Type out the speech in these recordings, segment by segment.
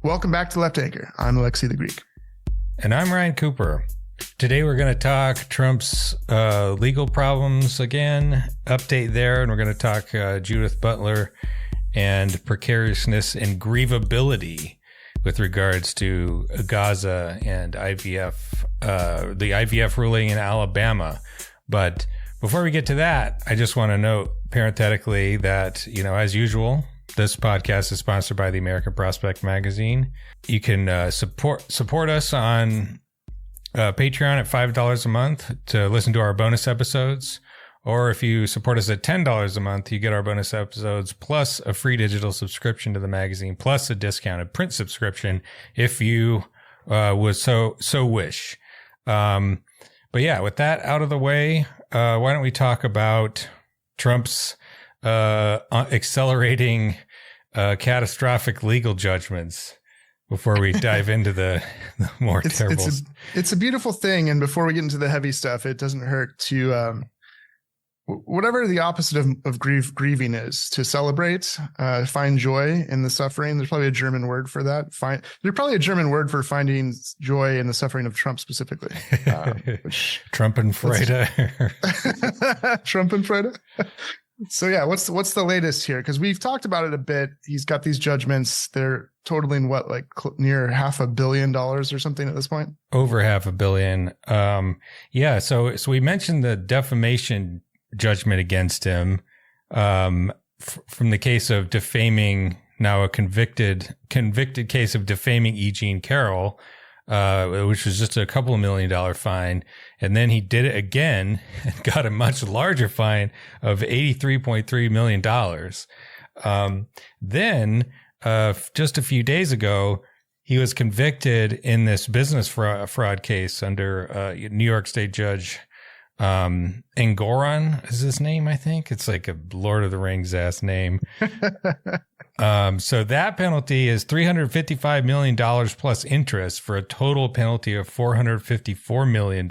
Welcome back to Left Anchor. I'm Alexi the Greek. And I'm Ryan Cooper. Today we're going to talk Trump's legal problems again, update there, and we're going to talk Judith Butler and precariousness and grievability with regards to Gaza and IVF, the IVF ruling in Alabama. But before we get to that, I just want to note parenthetically that, as usual, this podcast is sponsored by the American Prospect Magazine. You can support us on Patreon at $5 a month to listen to our bonus episodes. Or if you support us at $10 a month, you get our bonus episodes plus a free digital subscription to the magazine, plus a discounted print subscription if you would so wish. But yeah, with that out of the way, why don't we talk about Trump's accelerating catastrophic legal judgments before we dive into the more terrible. It's a beautiful thing. And before we get into the heavy stuff, it doesn't hurt to, whatever the opposite of grieving is, to celebrate, find joy in the suffering. There's probably a German word for that. There's probably a German word for finding joy in the suffering of Trump specifically. Trumpenfreude. Trumpenfreude. So yeah, what's the latest here? Because we've talked about it a bit. He's got these judgments. They're totaling near $500 million or something at this point. Over $500 million. Yeah. So we mentioned the defamation judgment against him from the case of defaming, now a convicted case of defaming E. Jean Carroll, which was just a couple of $1 million fine. And then he did it again and got a much larger fine of $83.3 million. Then just a few days ago, he was convicted in this business fraud case under New York State Judge Engoron is his name, I think. It's like a Lord of the Rings ass name. So that penalty is $355 million plus interest for a total penalty of $454 million.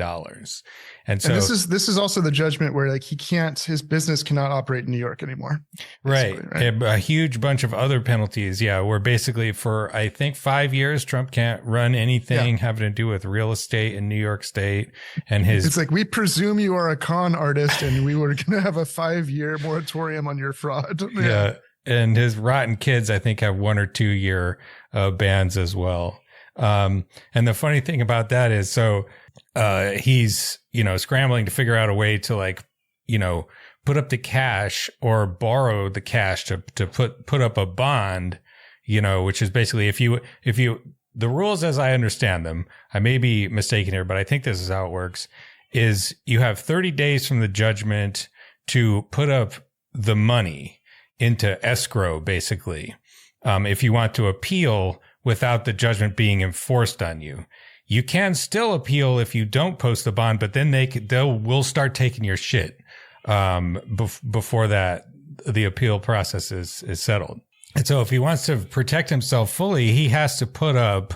And so this is also the judgment where his business cannot operate in New York anymore. Right. A huge bunch of other penalties. Yeah. Where basically for, I think 5 years, Trump can't run anything having to do with real estate in New York State. And it's like, we presume you are a con artist and we were going to have a 5-year moratorium on your fraud. Yeah. And his rotten kids, I think, have 1 or 2 year bans as well. And the funny thing about that is, he's, scrambling to figure out a way to put up the cash or borrow the cash to put up a bond, which is basically if you, the rules as I understand them, I may be mistaken here, but I think this is how it works, is you have 30 days from the judgment to put up the money into escrow, basically, if you want to appeal without the judgment being enforced on you. You can still appeal if you don't post the bond, but then we'll start taking your shit before that the appeal process is settled. And so if he wants to protect himself fully, he has to put up,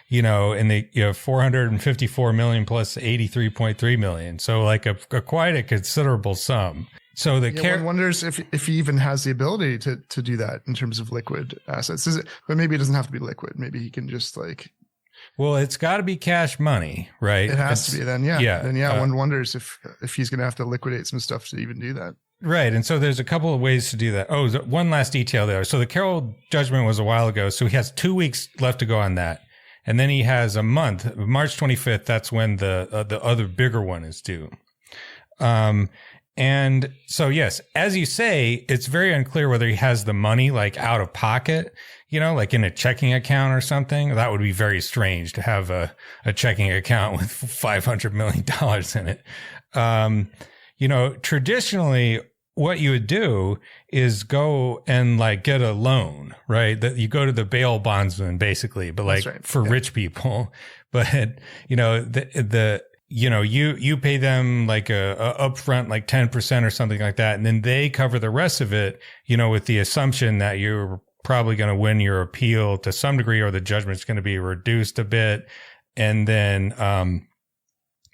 in the $454 million plus $83.3 million. So quite a considerable sum. So one wonders if he even has the ability to do that in terms of liquid assets. But maybe it doesn't have to be liquid. Maybe he can just well, it's got to be cash money, right? It has to be then. Yeah. Then one wonders if he's going to have to liquidate some stuff to even do that. Right. And so there's a couple of ways to do that. Oh, one last detail there. So the Carroll judgment was a while ago. So he has 2 weeks left to go on that. And then he has a month, March 25th. That's when the other bigger one is due. And so, yes, as you say, it's very unclear whether he has the money out of pocket, in a checking account or something. That would be very strange to have a checking account with $500 million in it. Traditionally, what you would do is go and get a loan, right? That you go to the bail bondsman basically, but rich people. But, you pay them a upfront, 10% or something like that. And then they cover the rest of it, with the assumption that you're probably going to win your appeal to some degree, or the judgment's going to be reduced a bit. And then,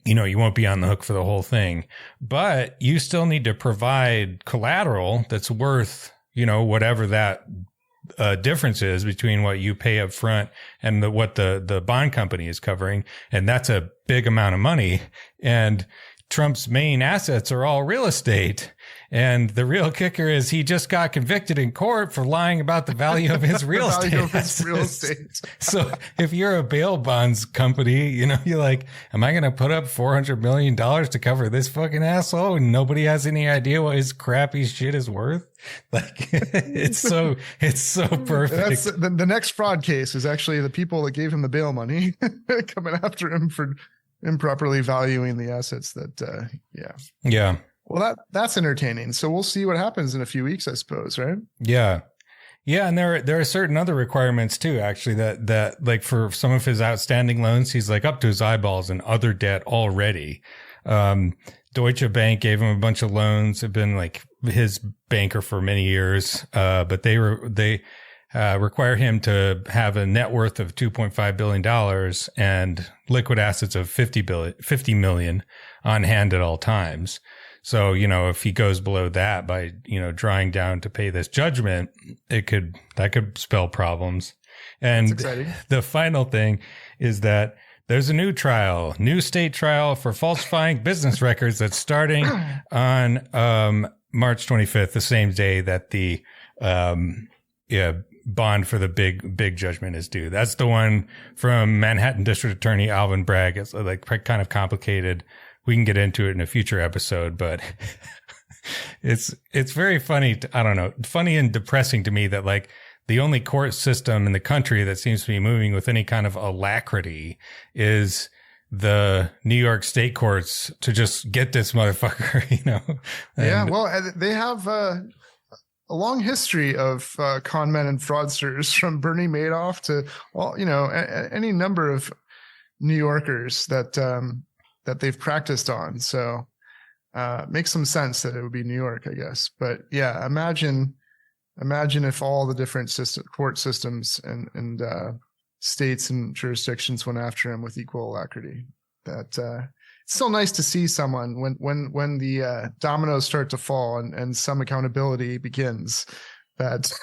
you won't be on the hook for the whole thing, but you still need to provide collateral that's worth, whatever that difference is between what you pay up front and what the bond company is covering. And that's a big amount of money. And Trump's main assets are all real estate. And the real kicker is he just got convicted in court for lying about the value of his real estate. So if you're a bail bonds company, you're like, am I going to put up $400 million to cover this fucking asshole? And nobody has any idea what his crappy shit is worth. Like it's so perfect. That's the next fraud case is actually the people that gave him the bail money coming after him for improperly valuing the assets that, Yeah. Well, that's entertaining. So we'll see what happens in a few weeks, I suppose, right? Yeah. Yeah. And there are certain other requirements too, actually, that like for some of his outstanding loans, he's like up to his eyeballs in other debt already. Deutsche Bank gave him a bunch of loans, have been like his banker for many years. But they require him to have a net worth of $2.5 billion and liquid assets of 50 million on hand at all times. So, if he goes below that by, drawing down to pay this judgment, that could spell problems. And the final thing is that there's a new state trial for falsifying business records that's starting on March 25th, the same day that the bond for the big judgment is due. That's the one from Manhattan District Attorney Alvin Bragg. It's like kind of complicated. We can get into it in a future episode, but it's very funny. I don't know, funny and depressing to me that like the only court system in the country that seems to be moving with any kind of alacrity is the New York state courts to just get this motherfucker, Yeah, well, they have a long history of con men and fraudsters, from Bernie Madoff to, any number of New Yorkers that they've practiced on. So makes some sense that it would be New York, I guess. But yeah, imagine if all the different court systems and states and jurisdictions went after him with equal alacrity. That it's still nice to see someone when the dominoes start to fall and some accountability begins, that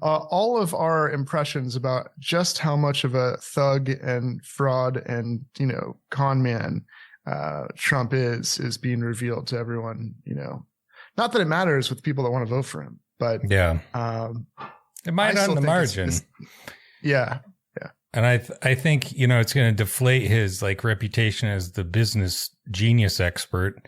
all of our impressions about just how much of a thug and fraud and con man Trump is being revealed to everyone. Not that it matters with people that want to vote for him, but it might on the margin. Yeah. And I think it's going to deflate his like reputation as the business genius expert.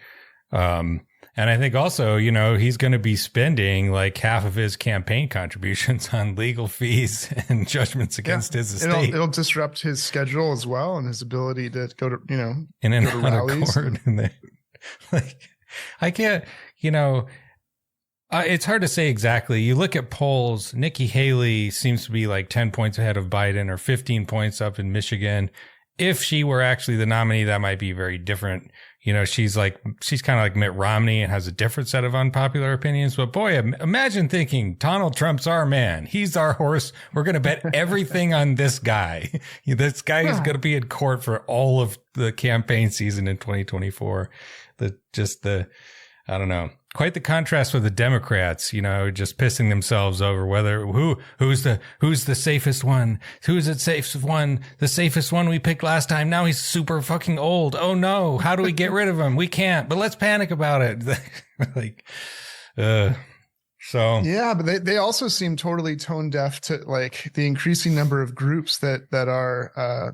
And I think also, he's going to be spending like half of his campaign contributions on legal fees and judgments against his estate. It'll disrupt his schedule as well, and his ability to go to, in and out of court. I can't, it's hard to say exactly. You look at polls, Nikki Haley seems to be like 10 points ahead of Biden, or 15 points up in Michigan. If she were actually the nominee, that might be very different. She's kind of like Mitt Romney and has a different set of unpopular opinions. But boy, imagine thinking Donald Trump's our man. He's our horse. We're going to bet everything on this guy. This guy is going to be in court for all of the campaign season in 2024. I don't know. Quite the contrast with the Democrats, just pissing themselves over whether who's the safest one? Who's the safest one? The safest one we picked last time. Now he's super fucking old. Oh no. How do we get rid of him? We can't, but let's panic about it. So yeah, but they also seem totally tone deaf to like the increasing number of groups that are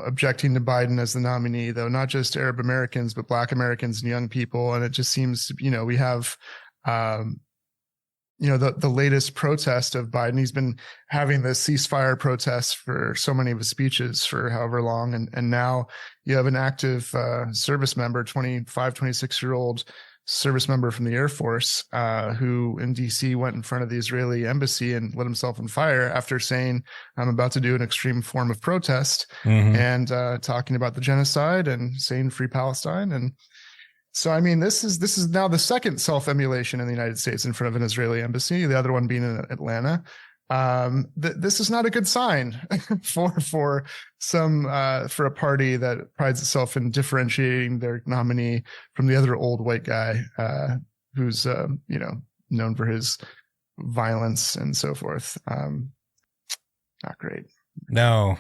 objecting to Biden as the nominee, though, not just Arab Americans, but Black Americans and young people. And it just seems, we have, the latest protest of Biden. He's been having the ceasefire protests for so many of his speeches for however long. And now you have an active service member, 26-year-old service member from the Air Force, who in DC went in front of the Israeli embassy and lit himself on fire after saying, I'm about to do an extreme form of protest, and talking about the genocide and saying free Palestine. And so, I mean, this is now the second self-emulation in the United States in front of an Israeli embassy, the other one being in Atlanta. This is not a good sign for a party that prides itself in differentiating their nominee from the other old white guy, who's known for his violence and so forth. Not great. No,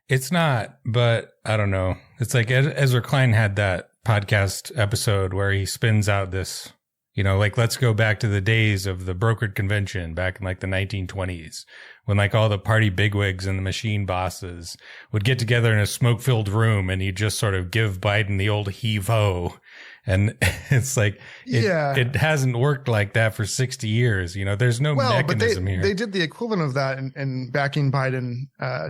it's not, but I don't know. It's like Ezra Klein had that podcast episode where he spins out this, like, let's go back to the days of the brokered convention back in like the 1920s when like all the party bigwigs and the machine bosses would get together in a smoke-filled room and you just sort of give Biden the old heave-ho. And it's like, it hasn't worked like that for 60 years. There's no mechanism but here. They did the equivalent of that in backing Biden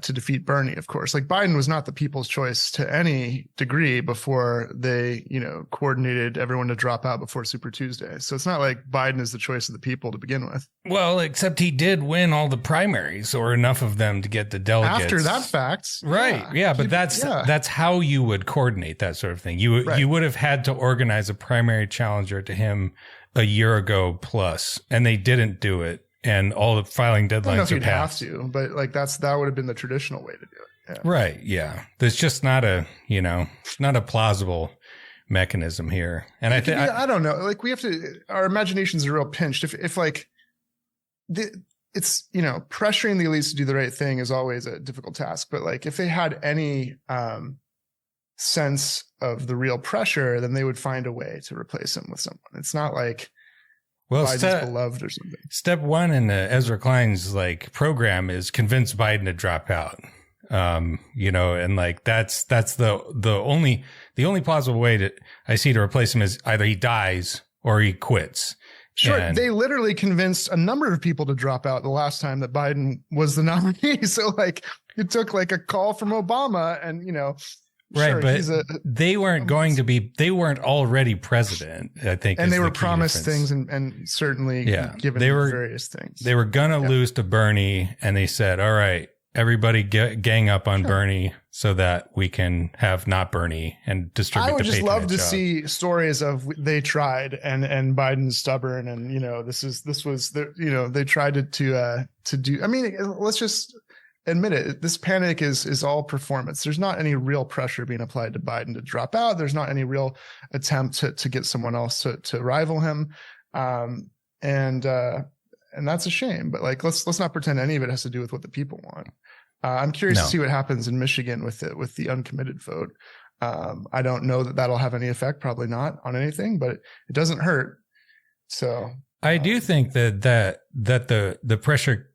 to defeat Bernie, of course. Like Biden was not the people's choice to any degree before they, coordinated everyone to drop out before Super Tuesday. So it's not like Biden is the choice of the people to begin with. Well, except he did win all the primaries or enough of them to get the delegates. After that fact. Right. Yeah. But that's how you would coordinate that sort of thing. You would have had to organize a primary challenger to him a year ago plus, and they didn't do it. And all the filing deadlines I don't know if you'd passed. have to, but like that would have been the traditional way to do it. Yeah. Right. Yeah. There's just not a plausible mechanism here. And I don't know. Like we have to, our imaginations are real pinched. If like it's, pressuring the elites to do the right thing is always a difficult task. But like if they had any sense of the real pressure, then they would find a way to replace him with someone. It's not like Biden's beloved or something. Step one in Ezra Klein's like program is convince Biden to drop out. And like that's the only plausible way I see to replace him is either he dies or he quits. Sure. And they literally convinced a number of people to drop out the last time that Biden was the nominee. So like it took like a call from Obama and, right, sure, but they weren't they weren't already president, I think. And they were promised things and certainly given various things. They were going to lose to Bernie, and they said, all right, everybody gang up on Bernie so that we can have not Bernie and distribute the I would just love to job. see stories of they tried and Biden's stubborn and, they tried to do, I mean, let's just admit it. This panic is all performance. There's not any real pressure being applied to Biden to drop out. There's not any real attempt to get someone else to rival him. And that's a shame, but like, let's not pretend any of it has to do with what the people want. I'm curious to see what happens in Michigan with the uncommitted vote. I don't know that that'll have any effect, probably not on anything, but it doesn't hurt. So I do think that the pressure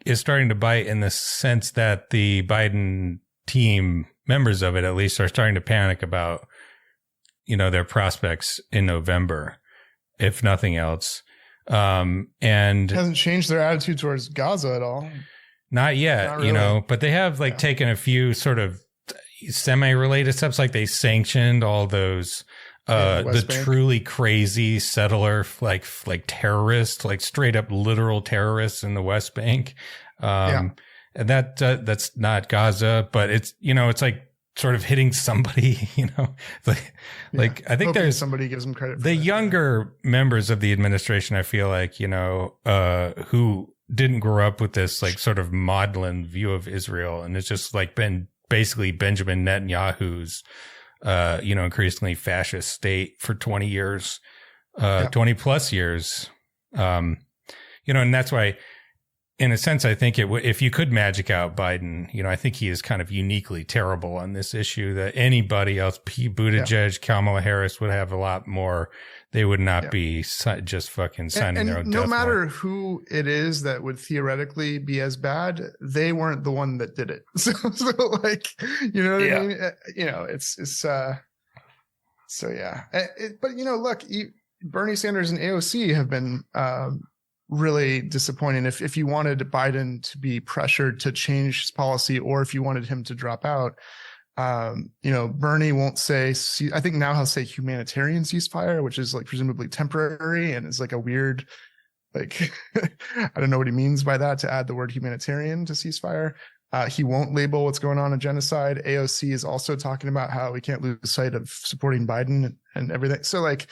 is starting to bite in the sense that the Biden team, members of it at least, are starting to panic about, their prospects in November, if nothing else. And it hasn't changed their attitude towards Gaza at all. Not yet, not really. But they have taken a few sort of semi-related steps, like they sanctioned all those the Bank. Truly crazy settler like terrorists, like straight up literal terrorists in the West Bank. And that's not Gaza, but it's it's like sort of hitting somebody, like I think there's somebody gives them credit for the that. Younger members of the administration, I feel like, who didn't grow up with this like sort of maudlin view of Israel, and it's just like been basically Benjamin Netanyahu's increasingly fascist state for 20 years, 20 plus years. And that's why, in a sense, I think if you could magic out Biden, I think he is kind of uniquely terrible on this issue that anybody else, Buttigieg, Kamala Harris, would have a lot more. They would not be just fucking signing their own death no matter warrant. who it is that would theoretically be as bad, they weren't the one that did it. So like, what I mean? But look, Bernie Sanders and AOC have been really disappointing. If you wanted Biden to be pressured to change his policy, or if you wanted him to drop out, Bernie won't say, I think now he'll say humanitarian ceasefire, which is like presumably temporary and is like a weird, like, I don't know what he means by that, to add the word humanitarian to ceasefire. He won't label what's going on a genocide. AOC is also talking about how we can't lose sight of supporting Biden and everything. So like,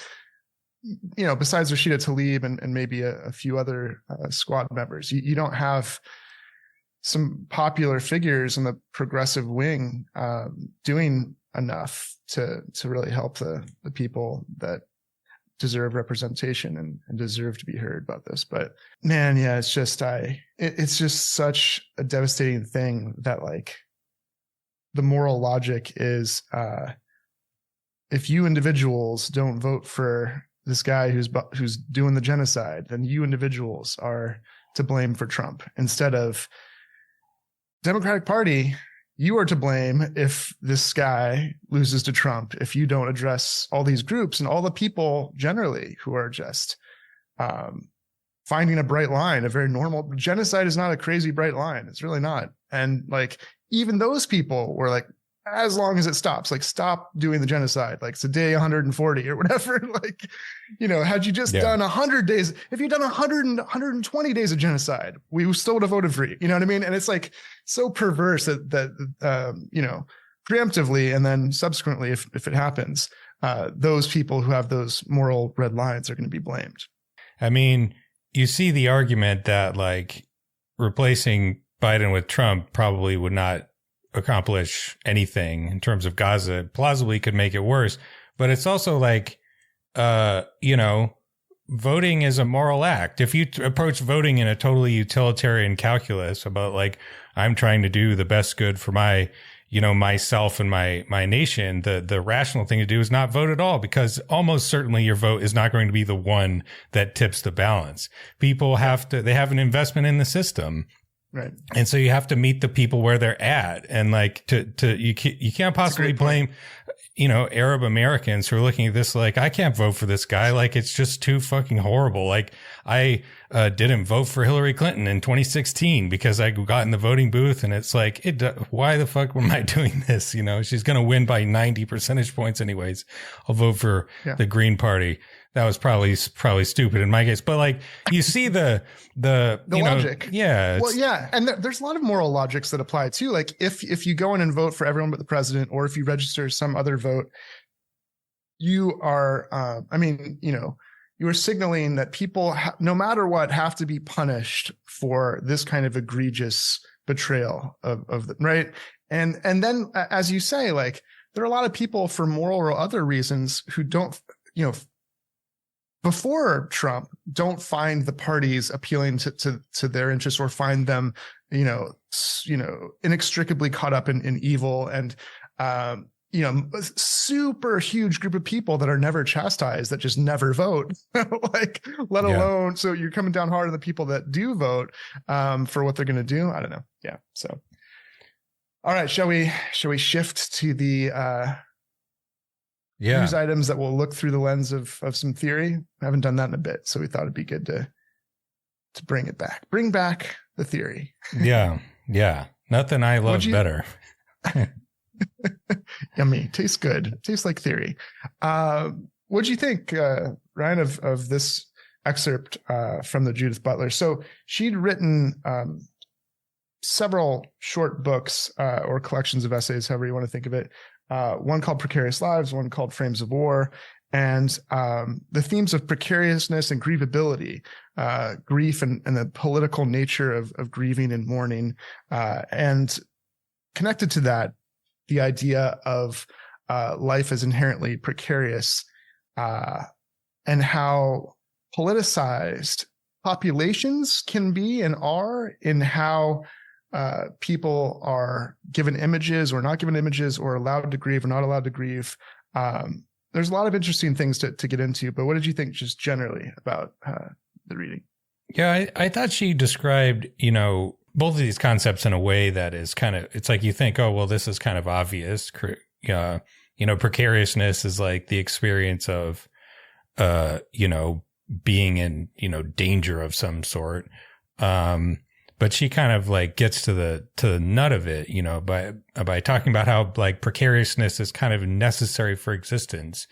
besides Rashida Tlaib and maybe a few other squad members, you don't have some popular figures in the progressive wing doing enough to really help the people that deserve representation and deserve to be heard about this. But man, yeah, it's just it's just such a devastating thing that like the moral logic is if you individuals don't vote for this guy who's doing the genocide, then you individuals are to blame for Trump, instead of Democratic Party, you are to blame if this guy loses to Trump, if you don't address all these groups and all the people generally who are just finding a bright line, a very normal genocide is not a crazy bright line. It's really not. And like, even those people were like, as long as it stops, like stop doing the genocide, like it's a day 140 or whatever. Like, you know, had you just done 100 days, if you'd done 120 days of genocide, we still would have voted for you. You know what I mean? And it's like so perverse that you know, preemptively and then subsequently, if it happens, those people who have those moral red lines are going to be blamed. I mean, you see the argument that like replacing Biden with Trump probably would not accomplish anything in terms of Gaza, plausibly could make it worse. But it's also like, you know, voting is a moral act. If you approach voting in a totally utilitarian calculus about like, I'm trying to do the best good for my, you know, myself and my nation, the rational thing to do is not vote at all, because almost certainly your vote is not going to be the one that tips the balance. People they have an investment in the system. Right. And so you have to meet the people where they're at. And like you can't possibly blame, you know, Arab Americans who are looking at this like, I can't vote for this guy. Like, it's just too fucking horrible. Like, I didn't vote for Hillary Clinton in 2016 because I got in the voting booth, and it's like, why the fuck am I doing this? You know, she's going to win by 90 percentage points anyways. I'll vote for the Green Party. That was probably stupid in my case, but like you see the logic. Yeah. Well, yeah. And there's a lot of moral logics that apply too. Like if you go in and vote for everyone but the president, or if you register some other vote, you are, I mean, you know, you are signaling that people, no matter what, have to be punished for this kind of egregious betrayal of the, right. And then, as you say, like there are a lot of people for moral or other reasons who don't, you know, before Trump, don't find the parties appealing to their interests, or find them, you know, inextricably caught up in evil, and you know, a super huge group of people that are never chastised, that just never vote, like let alone. So you're coming down hard on the people that do vote for what they're going to do. I don't know. Yeah. So, all right, shall we shift to the news items that will look through the lens of some theory? I haven't done that in a bit, so we thought it'd be good to bring back the theory. Yeah. Nothing I love better. Yummy. Tastes good. Tastes like theory. What'd you think, Ryan, of this excerpt from the Judith Butler? So she'd written several short books or collections of essays, however you want to think of it. One called Precarious Lives, one called Frames of War, and the themes of precariousness and grievability, grief and the political nature of grieving and mourning, and connected to that, the idea of life as inherently precarious, and how politicized populations can be and are in how people are given images or not given images, or allowed to grieve or not allowed to grieve. There's a lot of interesting things to get into, but what did you think just generally about the reading? Yeah, I thought she described, you know, both of these concepts in a way that is kind of, it's like you think, oh, well, this is kind of obvious. You know, precariousness is like the experience of, you know, being in, you know, danger of some sort. But she kind of like gets to the nut of it, you know, by talking about how like precariousness is kind of necessary for existence.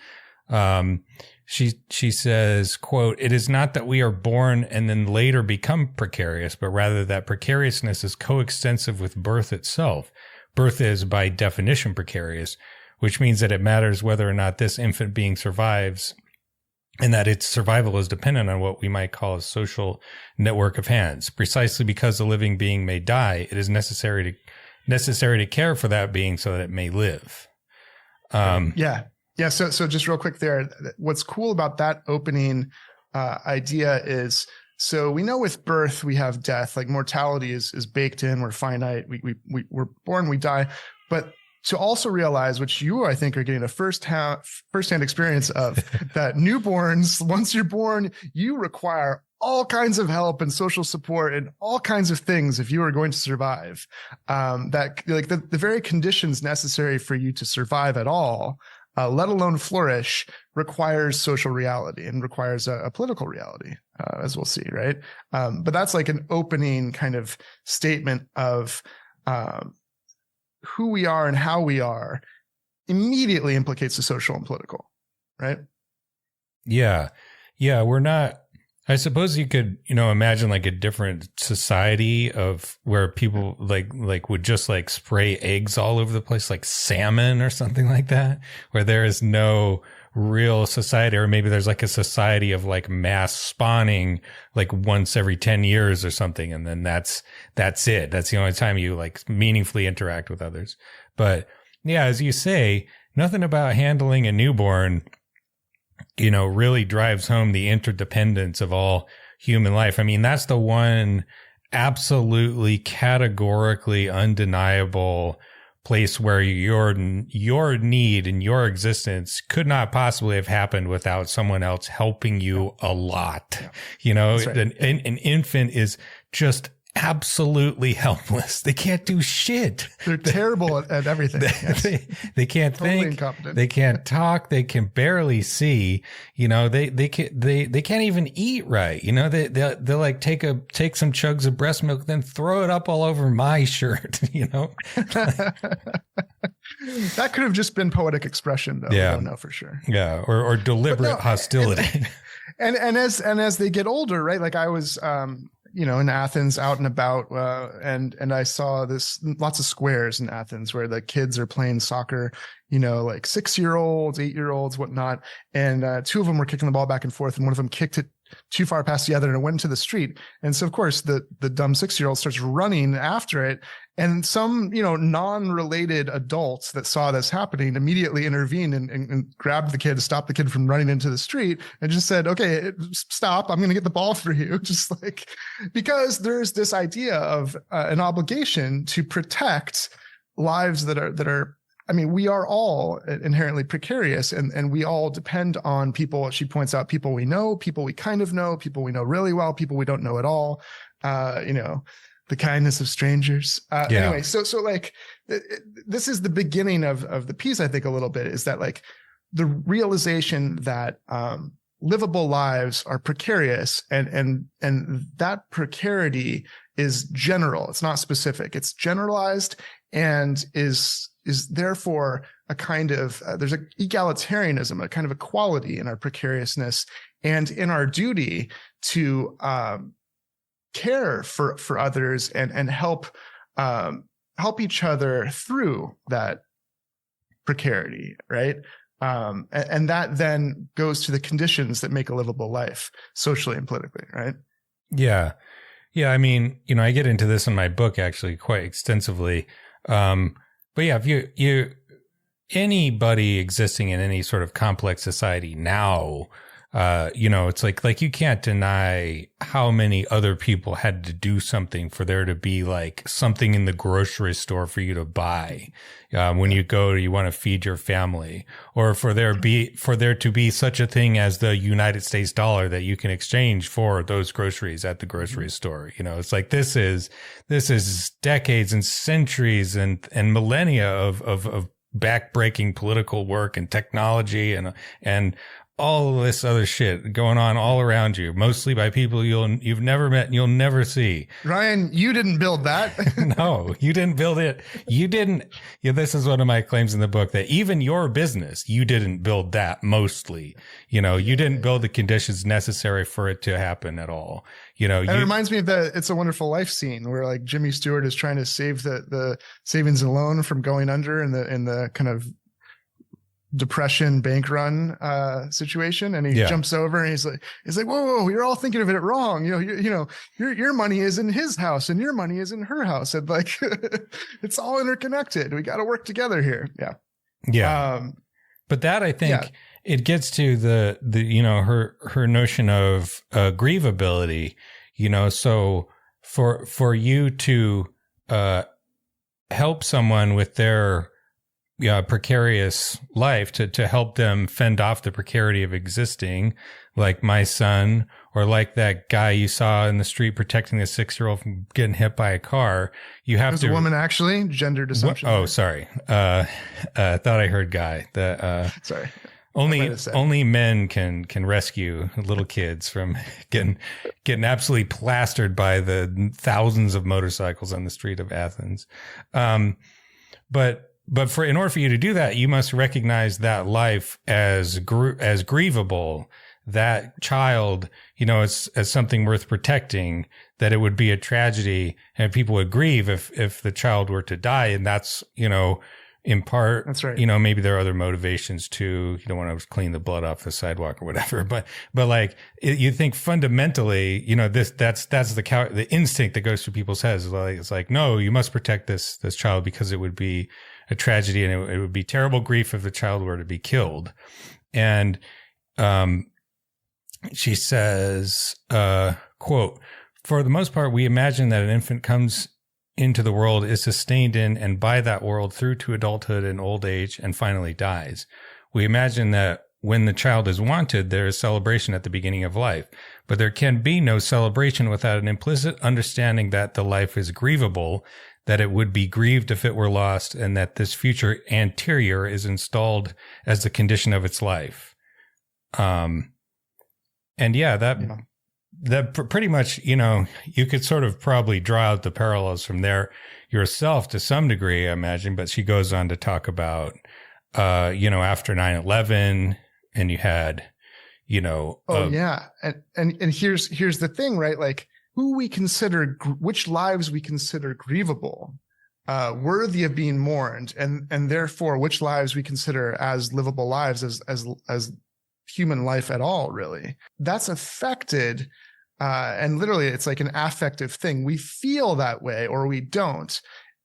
She says, quote, "It is not that we are born and then later become precarious, but rather that precariousness is coextensive with birth itself. Birth is by definition precarious, which means that it matters whether or not this infant being survives, and that its survival is dependent on what we might call a social network of hands. Precisely because a living being may die, it is necessary to care for that being so that it may live." Yeah, Yeah. So just real quick there, what's cool about that opening idea is, so we know with birth, we have death, like mortality is baked in, we're finite, we're born, we die. But to also realize, which you, I think, are getting a firsthand experience of, that newborns, once you're born, you require all kinds of help and social support and all kinds of things if you are going to survive. That like the very conditions necessary for you to survive at all, let alone flourish, requires social reality and requires a political reality, as we'll see, right? But that's like an opening kind of statement of who we are and how we are immediately implicates the social and political, right? Yeah. Yeah. We're not, I suppose you could, imagine like a different society of where people like would just like spray eggs all over the place, like salmon or something like that, where there is no real society, or maybe there's like a society of like mass spawning like once every 10 years or something. And then that's it. That's the only time you like meaningfully interact with others. But yeah, as you say, nothing about handling a newborn, really drives home the interdependence of all human life. I mean, that's the one absolutely categorically undeniable place where your need and your existence could not possibly have happened without someone else helping you a lot. Right. An infant is just absolutely helpless. They can't do shit. They're terrible at everything. They can't totally think. Incompetent. They can't talk. They can barely see. They can't even eat right. They'll like take some chugs of breast milk, then throw it up all over my shirt. That could have just been poetic expression, though. Yeah. I don't know for sure. Yeah, or deliberate hostility. And as they get older, right? Like I was in Athens out and about, and I saw lots of squares in Athens where the kids are playing soccer, like 6-year-olds, 8-year-olds, whatnot. And two of them were kicking the ball back and forth, and one of them kicked it too far past the other and it went into the street. And so of course the dumb 6-year-old starts running after it. And some, non-related adults that saw this happening immediately intervened and grabbed the kid to stop the kid from running into the street and just said, okay, stop. I'm going to get the ball for you. Just like, because there's this idea of an obligation to protect lives that are, I mean, we are all inherently precarious, and we all depend on people. She points out people we know, people we kind of know, people we know really well, people we don't know at all, the kindness of strangers. Anyway, so like this is the beginning of the piece, I think, a little bit, is that like the realization that livable lives are precarious, and that precarity is general. It's not specific. It's generalized, and is therefore a kind of there's an egalitarianism, a kind of equality in our precariousness and in our duty to care for others and help each other through that precarity, right? And that then goes to the conditions that make a livable life socially and politically, right? Yeah. Yeah. I mean, I get into this in my book actually quite extensively. But yeah, if anybody existing in any sort of complex society now, it's like you can't deny how many other people had to do something for there to be like something in the grocery store for you to buy. When you want to feed your family, or for there to be such a thing as the United States dollar that you can exchange for those groceries at the grocery store. It's like this is decades and centuries and millennia of backbreaking political work and technology and all this other shit going on all around you, mostly by people you've never met and you'll never see. Ryan, you didn't build that. No, you didn't build it. You didn't. Yeah, this is one of my claims in the book, that even your business, you didn't build that mostly. You didn't build the conditions necessary for it to happen at all. It reminds me of the It's a Wonderful Life scene where like Jimmy Stewart is trying to save the savings and loan from going under in the kind of depression bank run situation, and he jumps over and he's like whoa, you're all thinking of it wrong. Your money is in his house and your money is in her house, and like it's all interconnected. We got to work together here. Yeah. But that, I think, it gets to the her notion of grievability, so for you to help someone with their precarious life, to help them fend off the precarity of existing, like my son, or like that guy you saw in the street protecting the 6-year-old from getting hit by a car. You have to. A woman, actually, gender assumption. Oh, sorry. I thought I heard guy. Sorry. Only men can rescue little kids from getting absolutely plastered by the thousands of motorcycles on the street of Athens. But in order for you to do that, you must recognize that life as grievable, that child, as something worth protecting, that it would be a tragedy and people would grieve if the child were to die. And that's, in part, that's right. Maybe there are other motivations too. You don't want to clean the blood off the sidewalk or whatever, but like you think fundamentally, that's the instinct that goes through people's heads. It's like, no, you must protect this child because it would be a tragedy and it would be terrible grief if the child were to be killed. And, she says, quote, "For the most part, we imagine that an infant comes into the world, is sustained in and by that world through to adulthood and old age, and finally dies. We imagine that when the child is wanted, there is celebration at the beginning of life, but there can be no celebration without an implicit understanding that the life is grievable, that it would be grieved if it were lost, and that this future anterior is installed as the condition of its life." That pretty much, you could sort of probably draw out the parallels from there yourself to some degree, I imagine. But she goes on to talk about, after 9/11, and you had, And here's the thing, right? Like, which lives we consider grievable, worthy of being mourned, and therefore which lives we consider as livable lives, as human life at all, really. That's affected, and literally it's like an affective thing. We feel that way or we don't.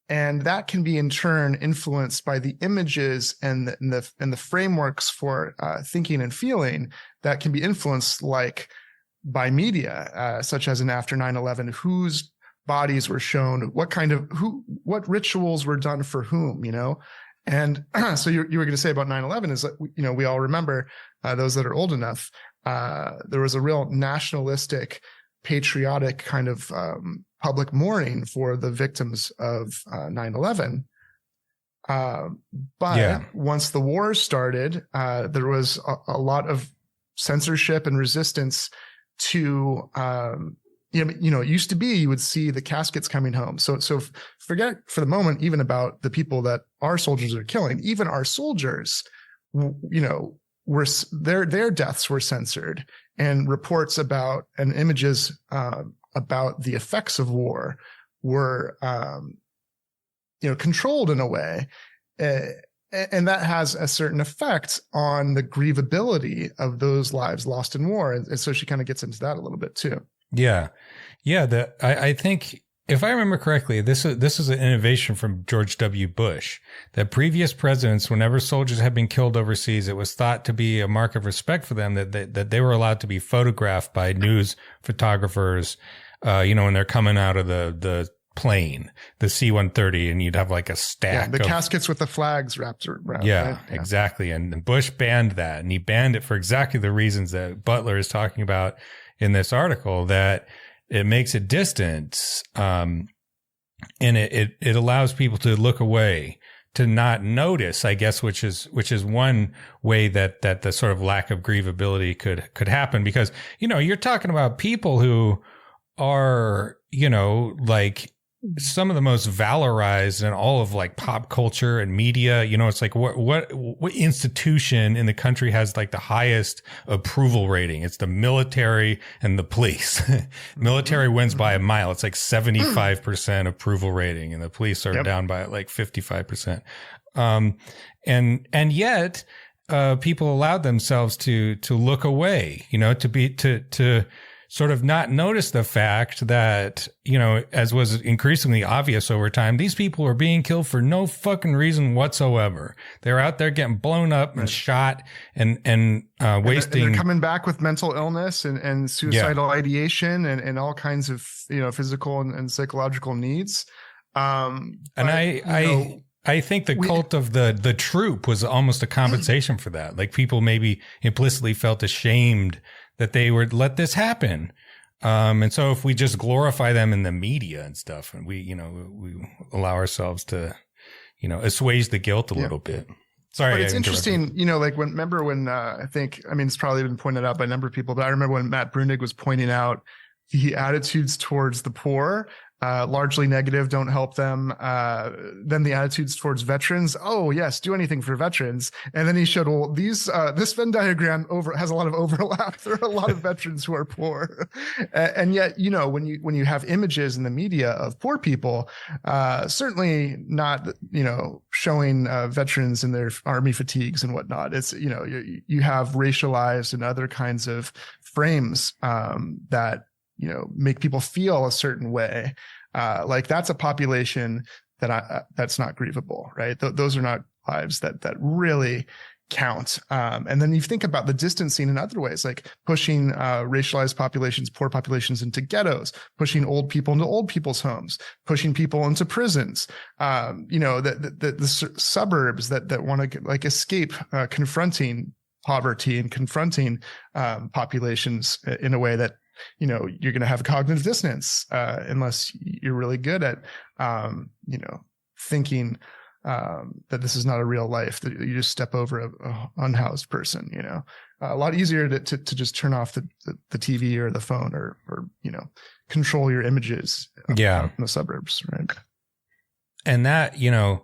And that can be in turn influenced by the images and the frameworks for thinking and feeling that can be influenced, like by media, such as in After 9/11, whose bodies were shown, what rituals were done for whom, And so you were going to say about 9/11 is that, we all remember, those that are old enough, there was a real nationalistic, patriotic kind of public mourning for the victims of 9/11. Once the war started, there was a lot of censorship and resistance to, it used to be you would see the caskets coming home. So forget for the moment even about the people that our soldiers are killing. Even our soldiers, were their deaths were censored, and reports about and images about the effects of war were controlled in a way, and that has a certain effect on the grievability of those lives lost in war. And so she kind of gets into that a little bit too. Yeah. I think, if I remember correctly, this is an innovation from George W. Bush, that previous presidents, whenever soldiers had been killed overseas, it was thought to be a mark of respect for them that they were allowed to be photographed by news photographers, when they're coming out of the plane, the C-130, and you'd have like a stack of caskets with the flags wrapped around. Yeah, right? Exactly. And Bush banned that, and he banned it for exactly the reasons that Butler is talking about in this article, that it makes it distant, and it allows people to look away, to not notice, I guess, which is one way that the sort of lack of grievability could happen, because, you're talking about people who are, like some of the most valorized in all of like pop culture and media. It's like what institution in the country has like the highest approval rating? It's the military and the police. Military wins by a mile. It's like 75% approval rating, and the police are down by like 55%. And yet, people allowed themselves to look away, sort of not notice the fact that, you know, as was increasingly obvious over time, these people were being killed for no fucking reason whatsoever. They're out there getting blown up and shot and wasting. And they're coming back with mental illness and suicidal ideation and all kinds of, you know, physical and psychological needs. I think the cult of the troop was almost a compensation for that. Like, people maybe implicitly felt ashamed that they would let this happen. And so if we just glorify them in the media and stuff, and we allow ourselves to, you know, assuage the guilt a little bit. Sorry. But it's interesting, you know, like remember when it's probably been pointed out by a number of people, but I remember when Matt Brunig was pointing out the attitudes towards the poor, largely negative, don't help them. Then the attitudes towards veterans. Oh yes, do anything for veterans. And then he showed, well, this Venn diagram has a lot of overlap. There are a lot of veterans who are poor, and yet, you know, when you have images in the media of poor people, certainly not, you know, showing veterans in their army fatigues and whatnot. It's, you know, you have racialized and other kinds of frames that, you know, make people feel a certain way. Like that's a population that's not grievable, right? Those are not lives that really count. And then you think about the distancing in other ways, like pushing racialized populations, poor populations into ghettos, pushing old people into old people's homes, pushing people into prisons. You know, the suburbs that want to like escape confronting poverty and confronting populations in a way that, you know, you're going to have cognitive dissonance unless you're really good at, you know, thinking that this is not a real life, that you just step over a unhoused person, you know. A lot easier to just turn off the TV or the phone or, you know, control your images in the suburbs, right? And that, you know,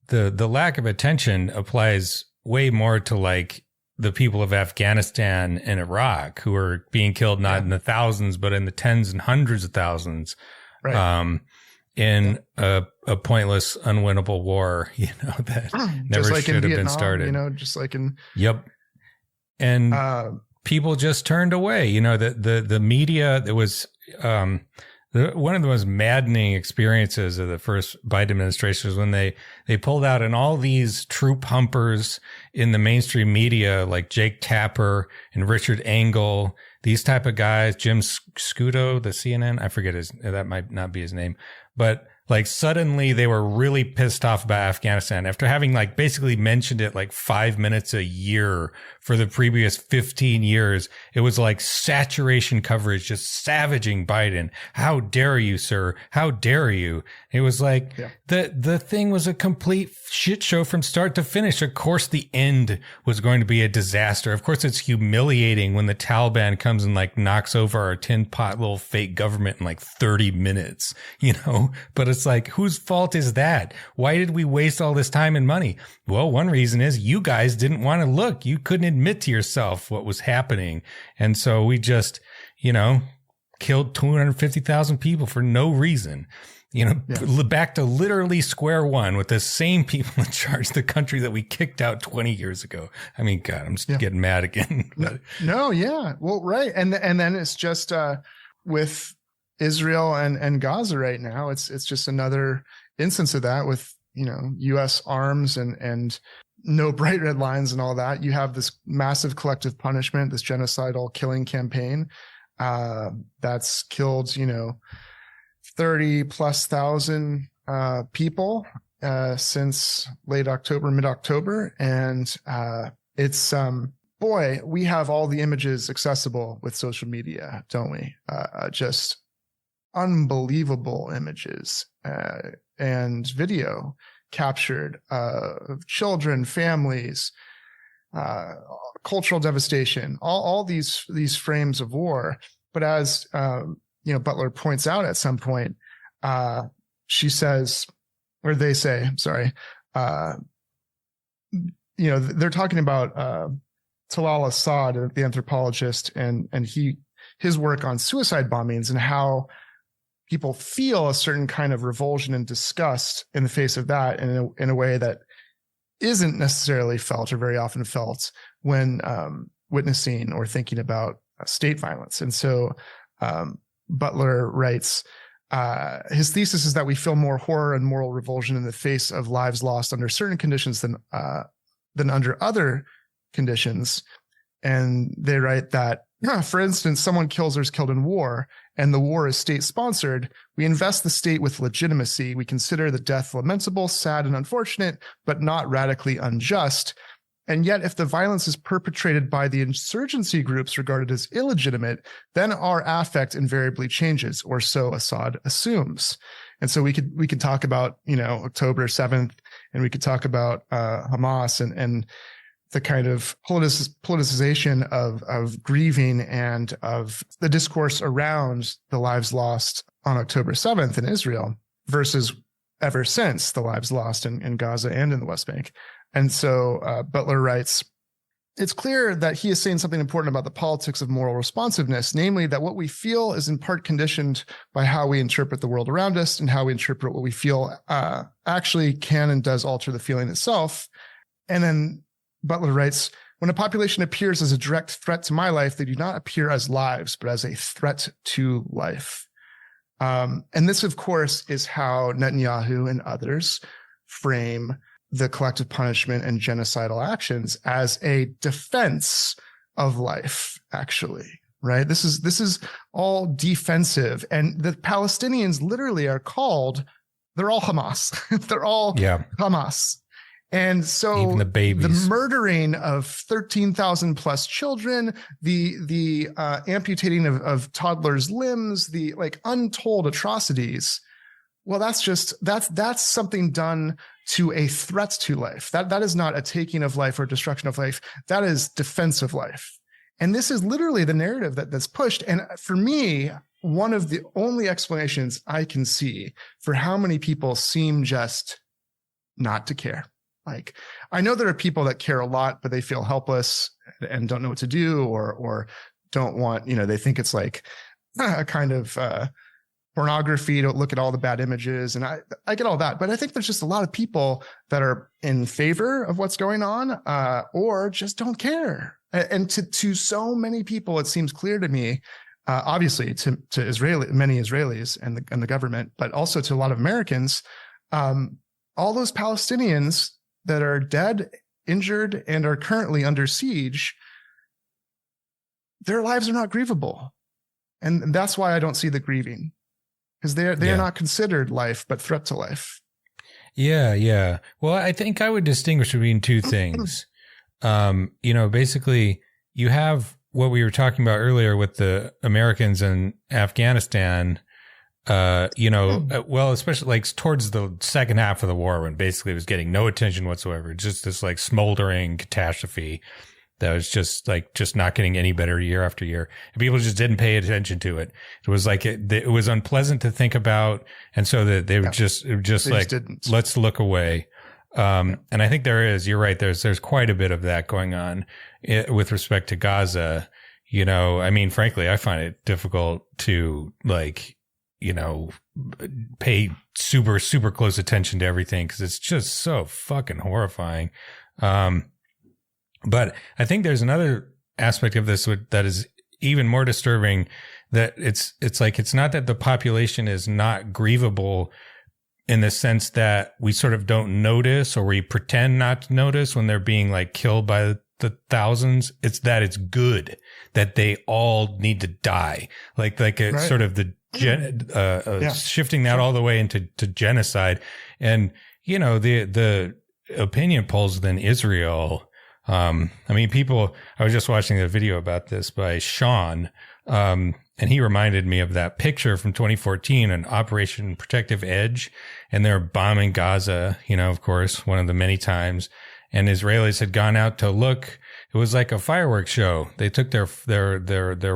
the lack of attention applies way more to like the people of Afghanistan and Iraq who are being killed not in the thousands, but in the tens and hundreds of thousands, right. In a pointless, unwinnable war, you know, that never like should have been started. You know, just like in and people just turned away. You know, the media. There was one of the most maddening experiences of the first Biden administration was when they pulled out in all these troop humpers in the mainstream media, like Jake Tapper and Richard Engel, these type of guys, Jim Scudo, the CNN, I forget that might not be his name, but like suddenly they were really pissed off about Afghanistan after having like basically mentioned it like 5 minutes a year for the previous 15 years. It was like saturation coverage, just savaging Biden. How dare you, sir? How dare you? It was like the thing was a complete shit show from start to finish. Of course, the end was going to be a disaster. Of course, it's humiliating when the Taliban comes and like knocks over our tin pot little fake government in like 30 minutes, you know, but it's like, whose fault is that? Why did we waste all this time and money? Well, one reason is you guys didn't want to look. You couldn't admit to yourself what was happening. And so we just, you know, killed 250,000 people for no reason. You know, back to literally square one with the same people in charge of the country that we kicked out 20 years ago. I mean, God, I'm just getting mad again. No, yeah. Well, right. And then it's just with Israel and Gaza right now, it's just another instance of that with, you know, U.S. arms and no bright red lines and all that. You have this massive collective punishment, this genocidal killing campaign that's killed, you know, 30,000+ people since late October, mid-October. And it's, boy, we have all the images accessible with social media, don't we? Just unbelievable images and video captured of children, families, cultural devastation, all these frames of war. But as you know, Butler points out at some point, she says, or they say, sorry, you know, they're talking about Talal Assad, the anthropologist, and his work on suicide bombings and how people feel a certain kind of revulsion and disgust in the face of that in a way that isn't necessarily felt or very often felt when witnessing or thinking about state violence. And so Butler writes, his thesis is that we feel more horror and moral revulsion in the face of lives lost under certain conditions than under other conditions. And they write that, for instance, someone kills or is killed in war, and the war is state-sponsored. We invest the state with legitimacy. We consider the death lamentable, sad, and unfortunate, but not radically unjust. And yet, if the violence is perpetrated by the insurgency groups regarded as illegitimate, then our affect invariably changes, or so Assad assumes. And so we could talk about, October 7th, and we could talk about Hamas and the kind of politicization of grieving and of the discourse around the lives lost on October 7th in Israel versus ever since the lives lost in Gaza and in the West Bank. And so Butler writes, it's clear that he is saying something important about the politics of moral responsiveness, namely that what we feel is in part conditioned by how we interpret the world around us, and how we interpret what we feel actually can and does alter the feeling itself. And then Butler writes, when a population appears as a direct threat to my life, they do not appear as lives, but as a threat to life. And this, of course, is how Netanyahu and others frame the collective punishment and genocidal actions as a defense of life, actually, right? This is all defensive. And the Palestinians literally are called, they're all Hamas. They're all Hamas. And so even the babies, the murdering of 13,000 plus children, the amputating of toddlers' limbs, the untold atrocities. Well, that's something done to a threat to life. That is not a taking of life or destruction of life. That is defense of life. And this is literally the narrative that's pushed. And for me, one of the only explanations I can see for how many people seem just not to care. I know there are people that care a lot, but they feel helpless and don't know what to do, or don't want, they think it's like a kind of pornography to look at all the bad images. And I get all that, but I think there's just a lot of people that are in favor of what's going on, or just don't care. And to so many people, it seems clear to me, obviously to many Israelis and the government, but also to a lot of Americans, all those Palestinians that are dead, injured, and are currently under siege, their lives are not grievable. And that's why I don't see the grieving, because they are not considered life, but threat to life. Yeah. Well, I think I would distinguish between two things. Basically you have what we were talking about earlier with the Americans in Afghanistan, especially towards the second half of the war, when basically it was getting no attention whatsoever, just this smoldering catastrophe that was just not getting any better year after year. And people just didn't pay attention to it. It was it was unpleasant to think about. And so that they would let's look away. And I think you're right. There's quite a bit of that going on with respect to Gaza. Frankly, I find it difficult to pay super, super close attention to everything, because it's just so fucking horrifying. But I think there's another aspect of this that is even more disturbing, that it's not that the population is not grievable in the sense that we sort of don't notice, or we pretend not to notice when they're being killed by the thousands. It's that it's good that they all need to die. Right. Sort of the shifting that all the way into genocide. And, the opinion polls within Israel, I was just watching a video about this by Sean, and he reminded me of that picture from 2014, an Operation Protective Edge, and they're bombing Gaza, of course, one of the many times. And Israelis had gone out to look. It was like a fireworks show. They took their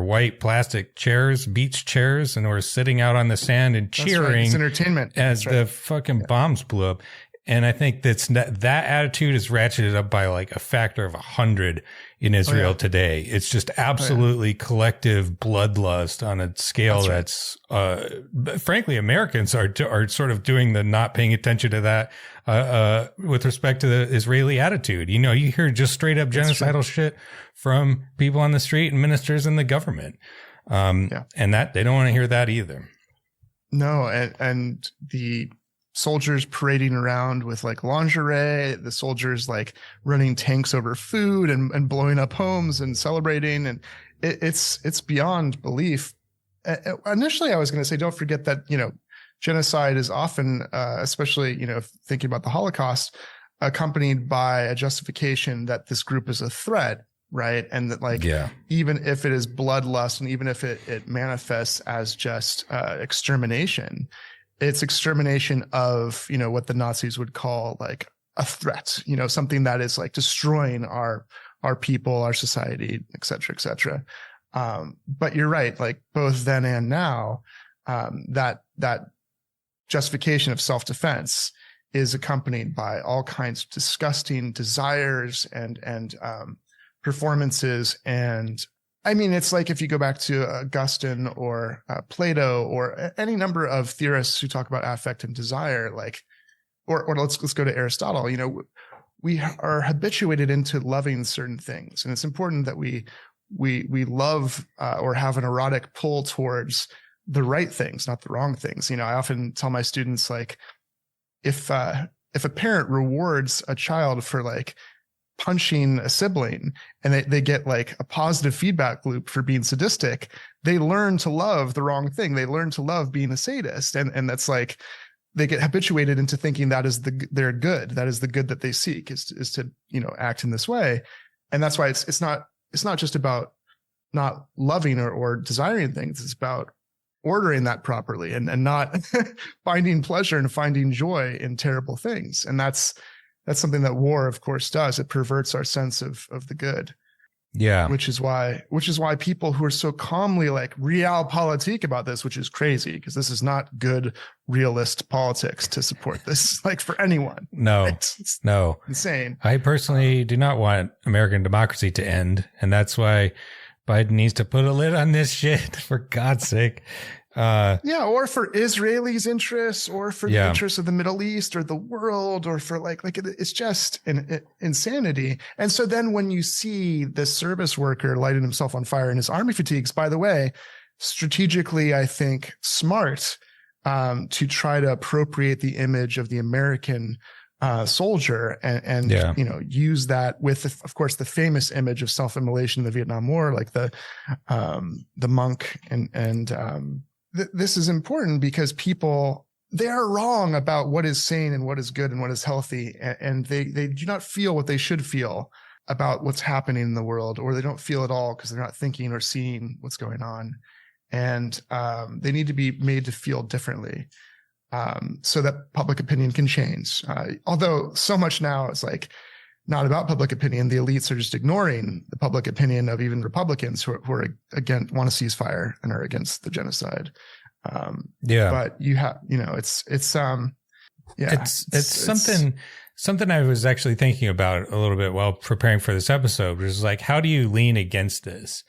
white plastic chairs, beach chairs, and were sitting out on the sand and cheering. That's right. It's entertainment. As the fucking bombs blew up. And I think that attitude is ratcheted up by a factor of 100 in Israel today. It's just absolutely collective bloodlust on a scale that's frankly, Americans are sort of doing the not paying attention to that with respect to the Israeli attitude. You hear just straight up genocidal shit from people on the street and ministers in the government. And that they don't want to hear that either. No. And the soldiers parading around with like lingerie, the soldiers like running tanks over food and blowing up homes and celebrating. And it's beyond belief. Initially, I was going to say, don't forget that, genocide is often, especially, thinking about the Holocaust, accompanied by a justification that this group is a threat, right? And that even if it is bloodlust and even if it manifests as just extermination, it's extermination of, what the Nazis would call like a threat, something that is like destroying our people, our society, et cetera, et cetera. But you're right, like both then and now, that justification of self-defense is accompanied by all kinds of disgusting desires and performances. And I mean, it's like if you go back to Augustine or Plato or any number of theorists who talk about affect and desire, like, or let's go to Aristotle. We are habituated into loving certain things, and it's important that we love or have an erotic pull towards the right things, not the wrong things. I often tell my students, like, if a parent rewards a child for like punching a sibling and they get like a positive feedback loop for being sadistic, they learn to love the wrong thing. They learn to love being a sadist. And that's like, they get habituated into thinking that is their good. That is the good that they seek is to, act in this way. And that's why it's not just about not loving or desiring things. It's about ordering that properly and not finding pleasure and finding joy in terrible things. And that's something that war, of course, does. It perverts our sense of the good. Yeah. Which is why people who are so calmly like realpolitik about this, which is crazy because this is not good realist politics to support this, like for anyone. No, it's no. Insane. I personally do not want American democracy to end. And that's why Biden needs to put a lid on this shit, for God's sake. Or for Israelis' interests, or for the interests of the Middle East or the world, or for like it's just an insanity. And so then when you see this service worker lighting himself on fire in his army fatigues, by the way, strategically, I think smart to try to appropriate the image of the American soldier and use that with, of course, the famous image of self-immolation in the Vietnam War, like the monk and this is important because people, they are wrong about what is sane and what is good and what is healthy. And they do not feel what they should feel about what's happening in the world, or they don't feel at all because they're not thinking or seeing what's going on. And they need to be made to feel differently so that public opinion can change. Although so much now is like not about public opinion. The elites are just ignoring the public opinion of even Republicans who are again, want to ceasefire and are against the genocide. But you have, it's something I was actually thinking about a little bit while preparing for this episode, which is like, how do you lean against this?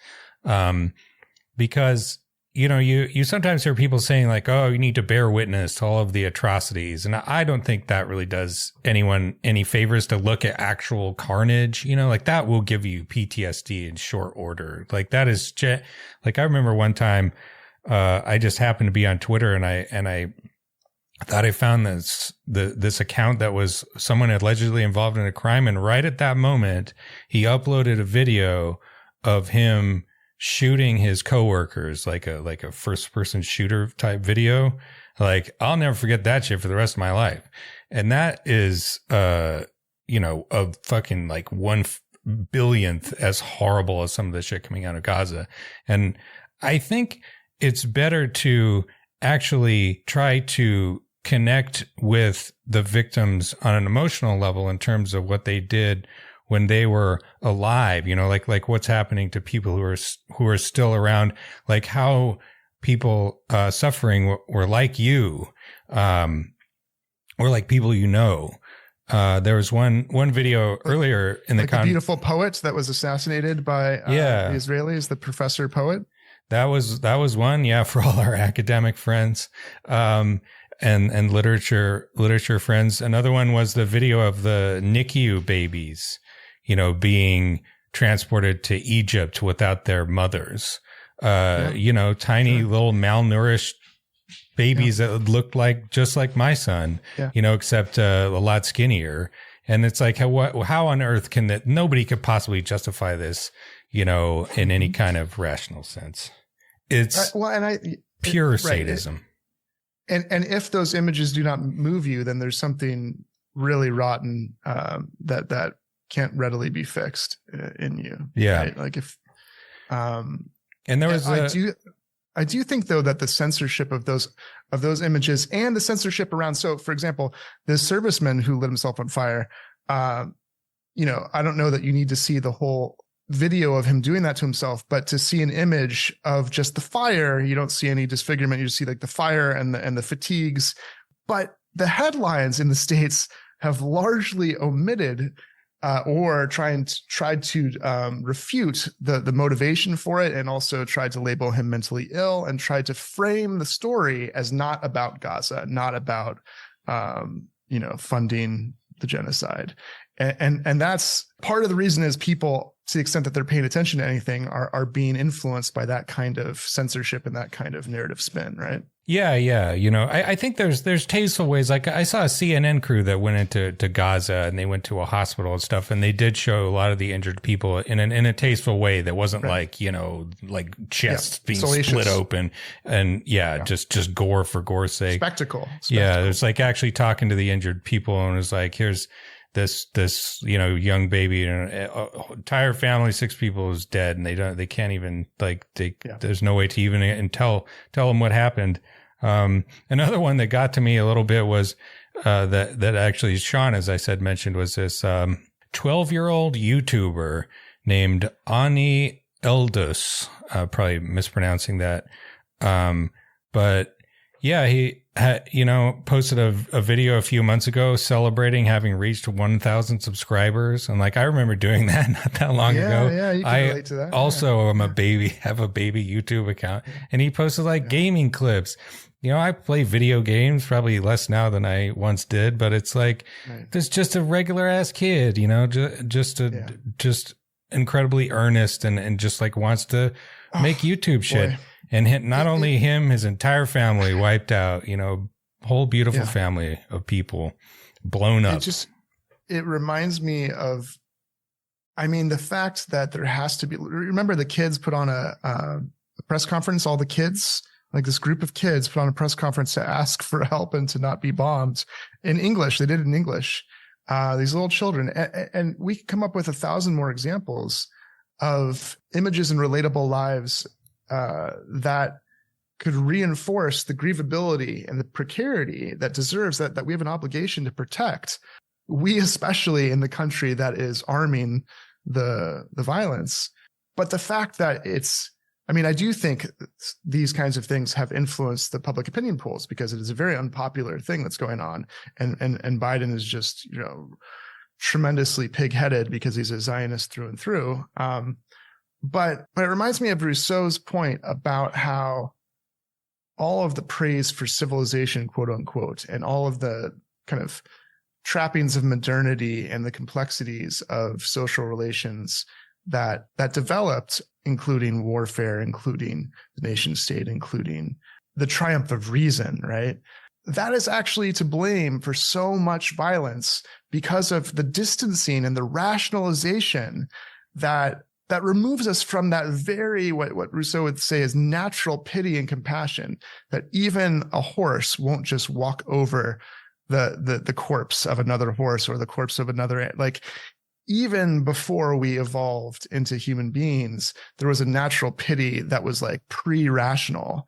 Because you sometimes hear people saying like, oh, you need to bear witness to all of the atrocities. And I don't think that really does anyone any favors to look at actual carnage, like that will give you PTSD in short order. Like that is like, I remember one time, I just happened to be on Twitter and I thought I found this account that was someone allegedly involved in a crime. And right at that moment, he uploaded a video of him shooting his coworkers, like a first person shooter type video. Like I'll never forget that shit for the rest of my life. And that is, a fucking like 1/billionth as horrible as some of the shit coming out of Gaza. And I think it's better to actually try to connect with the victims on an emotional level in terms of what they did when they were alive, like what's happening to people who are still around, like how people suffering were like you, or like people there was one video earlier in the the beautiful poet that was assassinated by the Israelis, the professor poet. That was one, for all our academic friends, and literature friends. Another one was the video of the NICU babies, being transported to Egypt without their mothers. tiny little malnourished babies that looked just like my son, except a lot skinnier. And it's like, how on earth can that? Nobody could possibly justify this, in any kind of rational sense. It's pure sadism. And if those images do not move you, then there's something really rotten that can't readily be fixed in you. Yeah. Right? Like if, and there was, I do think though that the censorship of those images and the censorship around, so for example, this serviceman who lit himself on fire, I don't know that you need to see the whole video of him doing that to himself, but to see an image of just the fire, you don't see any disfigurement. You just see like the fire and the fatigues. But the headlines in the States have largely omitted or tried to refute the motivation for it, and also tried to label him mentally ill and tried to frame the story as not about Gaza, not about funding the genocide. And that's part of the reason is people, to the extent that they're paying attention to anything, are being influenced by that kind of censorship and that kind of narrative spin, right? Yeah. I think there's tasteful ways. Like I saw a CNN crew that went into Gaza, and they went to a hospital and stuff, and they did show a lot of the injured people in a tasteful way that wasn't like chests being split open and just gore for gore's sake. Spectacle. Yeah, there's like actually talking to the injured people, and it was like, here's this young baby and entire family, 6 people is dead, and they can't even there's no way to even tell them what happened. Another one that got to me a little bit was that actually Sean, as I said, mentioned, was this 12-year-old YouTuber named Ani Eldus, probably mispronouncing that, but yeah, he posted a video a few months ago celebrating having reached 1,000 subscribers. And like, I remember doing that not that long ago. Yeah, you can relate to that. Also, have a baby YouTube account, and he posted gaming clips. I play video games, probably less now than I once did, but it's like, there's just a regular ass kid, just incredibly earnest and just like wants to make YouTube shit. Boy. And not only him, his entire family wiped out, whole beautiful family of people blown up. It reminds me of, the fact that there has to be, remember the kids put on a press conference, all the kids, like this group of kids put on a press conference to ask for help and to not be bombed in English. They did it in English, these little children. And we can come up with 1,000 more examples of images and relatable lives that could reinforce the grievability and the precarity that deserves that we have an obligation to protect. We, especially in the country that is arming the violence. But the fact that I do think these kinds of things have influenced the public opinion polls, because it is a very unpopular thing that's going on. And Biden is just, tremendously pig-headed because he's a Zionist through and through. But it reminds me of Rousseau's point about how all of the praise for civilization, quote unquote, and all of the kind of trappings of modernity and the complexities of social relations that developed, including warfare, including the nation state, including the triumph of reason, right? That is actually to blame for so much violence because of the distancing and the rationalization that removes us from that very, what Rousseau would say is natural pity and compassion, that even a horse won't just walk over the corpse of another horse or the corpse of another. Like, even before we evolved into human beings, there was a natural pity that was like pre-rational.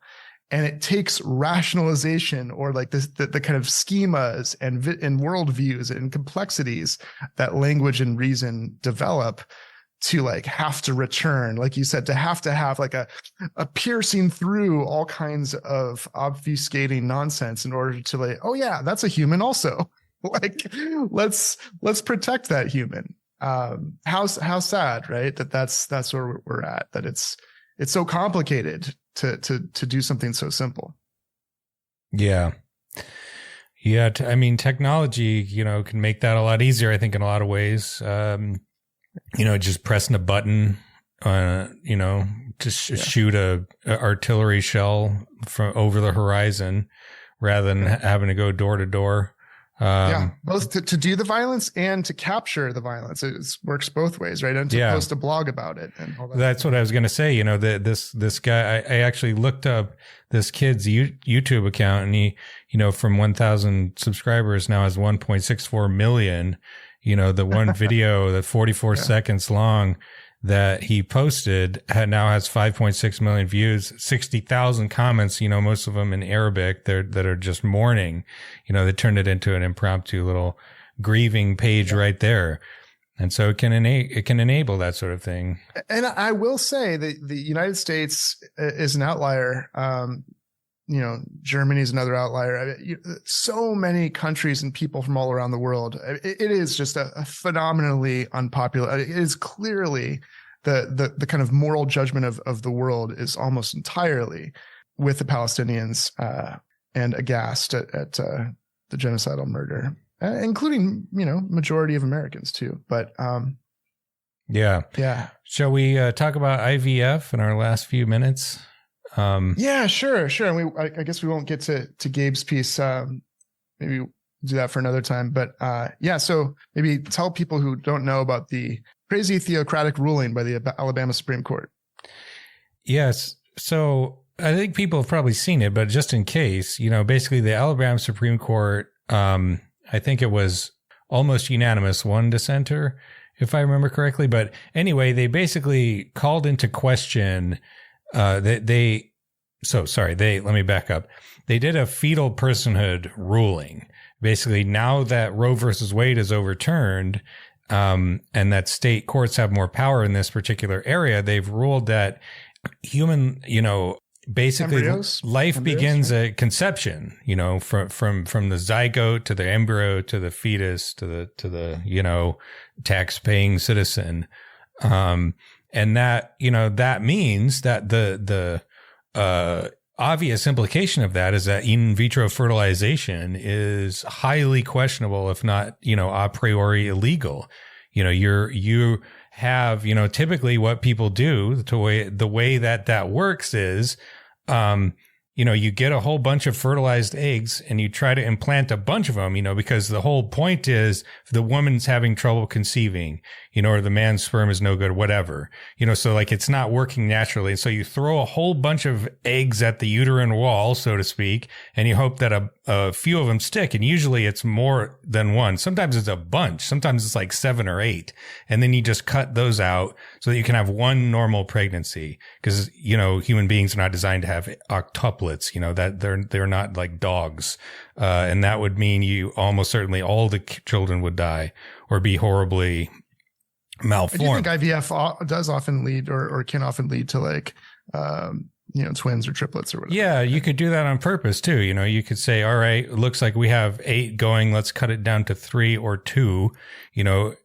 And it takes rationalization, or like the kind of schemas and worldviews and complexities that language and reason develop, to like have to return, like you said, to have like a piercing through all kinds of obfuscating nonsense in order to like, oh yeah, that's a human also. Like, let's protect that human. How sad, right? That's where we're at, that it's so complicated to do something so simple. Yeah. Yeah. Technology, can make that a lot easier, I think, in a lot of ways. Just pressing a button to shoot a artillery shell from over the horizon rather than having to go door to door. Both to do the violence and to capture the violence. It works both ways, right? And to post a blog about it and all that. That's what I was going to say. This guy, I actually looked up this kid's YouTube account, and he, from 1,000 subscribers now has 1.64 million. The one video that 44 seconds long that he posted now has 5.6 million views, 60,000 comments, most of them in Arabic that are just mourning. They turned it into an impromptu little grieving page right there. And so it can enable that sort of thing. And I will say that the United States is an outlier. Germany is another outlier. So many countries and people from all around the world. It is just a phenomenally unpopular. It is clearly the kind of moral judgment of the world is almost entirely with the Palestinians and aghast at the genocidal murder, including majority of Americans too. But yeah. Shall we talk about IVF in our last few minutes? Yeah, sure. And I guess we won't get to Gabe's piece. Maybe we'll do that for another time. But so maybe tell people who don't know about the crazy theocratic ruling by the Alabama Supreme Court. Yes. So I think people have probably seen it, but just in case, basically the Alabama Supreme Court, I think it was almost unanimous, one dissenter, if I remember correctly. But anyway, they basically called into question let me back up. They did a fetal personhood ruling. Basically, now that Roe versus Wade is overturned, and that state courts have more power in this particular area, they've ruled that human, basically life begins at conception, from the zygote to the embryo to the fetus to the tax paying citizen. And that, that means that the obvious implication of that is that in vitro fertilization is highly questionable, if not, a priori illegal. You have, typically what people do the way that works is, you get a whole bunch of fertilized eggs and you try to implant a bunch of them, because the whole point is the woman's having trouble conceiving, or the man's sperm is no good, whatever, so like it's not working naturally. So you throw a whole bunch of eggs at the uterine wall, so to speak, and you hope that a few of them stick. And usually it's more than one. Sometimes it's a bunch. Sometimes it's like 7 or 8. And then you just cut those out so that you can have one normal pregnancy. Because, human beings are not designed to have octuplets, that they're not like dogs. And that would mean you almost certainly all the children would die or be horribly malformed. I do think IVF does often lead or can often lead to like, twins or triplets or whatever. Yeah, you could do that on purpose too. You could say, all right, it looks like we have 8 going. Let's cut it down to 3 or 2,